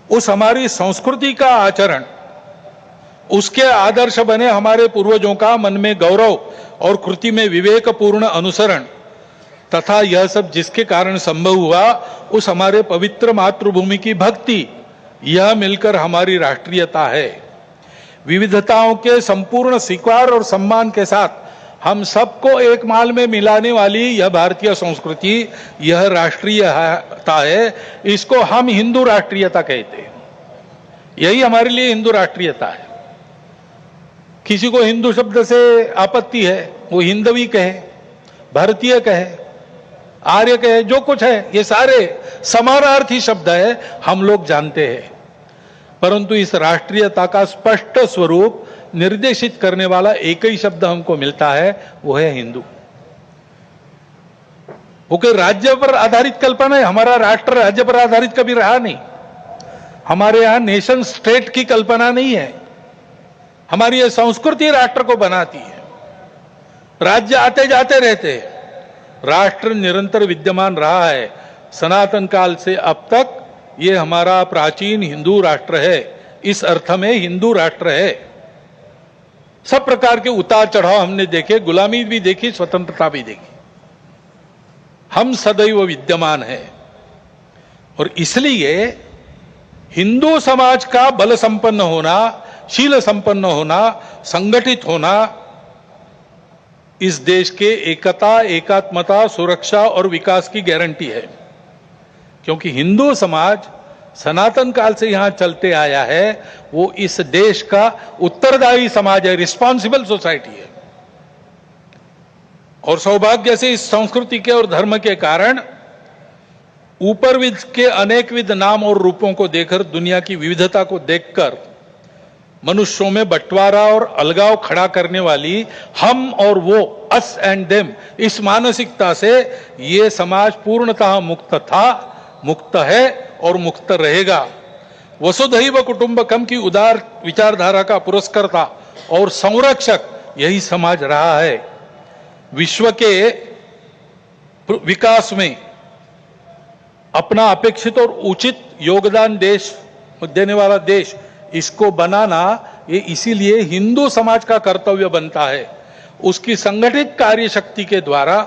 उस हमारी संस्कृति का आचरण, उसके आदर्श बने हमारे पूर्वजों का मन में गौरव और कृति में विवेकपूर्ण अनुसरण तथा यह सब जिसके कारण संभव हुआ, उस हमारे पवित्र मातृभूमि की भक्ति, यह मिलकर हमारी राष्ट्रीयता है। विविधताओं के संपूर्ण स्वीकार और सम्मान के साथ हम सबको एक माल में मिलाने वाली यह भारतीय संस्कृति, यह राष्ट्रीयता है। इसको हम हिंदू राष्ट्रीयता कहते हैं। यही हमारे लिए हिंदू राष्ट्रीयता है। किसी को हिंदू शब्द से आपत्ति है, वो हिंदवी कहे, भारतीय कहे, आर्य कहे, जो कुछ है, ये सारे समानार्थी शब्द है, हम लोग जानते हैं। परंतु इस राष्ट्रीयता का स्पष्ट स्वरूप निर्देशित करने वाला एक ही शब्द हमको मिलता है, वो है हिंदू। वो कोई राज्य पर आधारित कल्पना है। हमारा राष्ट्र राज्य पर आधारित कभी रहा नहीं। हमारे यहां नेशन स्टेट की कल्पना नहीं है। हमारी यह संस्कृति राष्ट्र को बनाती है। राज्य आते जाते रहते हैं, राष्ट्र निरंतर विद्यमान रहा है। सनातन काल से अब तक ये हमारा प्राचीन हिंदू राष्ट्र है। इस अर्थ में हिंदू राष्ट्र है। सब प्रकार के उतार चढ़ाव हमने देखे, गुलामी भी देखी, स्वतंत्रता भी देखी। हम सदैव विद्यमान है और इसलिए हिंदू समाज का बल संपन्न होना, शील संपन्न होना, संगठित होना इस देश के एकता, एकात्मता, सुरक्षा और विकास की गारंटी है। क्योंकि हिंदू समाज सनातन काल से यहां चलते आया है, वो इस देश का उत्तरदायी समाज है, रिस्पॉन्सिबल सोसाइटी है। और सौभाग्य से इस संस्कृति के और धर्म के कारण ऊपरविद के अनेकविध नाम और रूपों को देखकर, दुनिया की विविधता को देखकर मनुष्यों में बंटवारा और अलगाव खड़ा करने वाली हम और वो, अस एंड देम, इस मानसिकता से ये समाज पूर्णतः मुक्त था, मुक्त है और मुक्त रहेगा। वसुधैव कुटुंबकम की उदार विचारधारा का पुरस्कर्ता और संरक्षक यही समाज रहा है। विश्व के विकास में अपना अपेक्षित और उचित योगदान देने वाला देश, इसको बनाना ये इसीलिए हिंदू समाज का कर्तव्य बनता है। उसकी संगठित कार्य शक्ति के द्वारा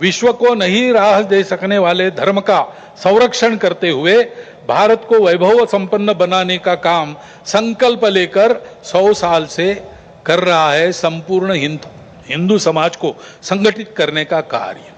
विश्व को नई राह दे सकने वाले धर्म का संरक्षण करते हुए भारत को वैभव संपन्न बनाने का काम संकल्प लेकर 100 साल से कर रहा है संपूर्ण हिंदू समाज को संगठित करने का कार्य।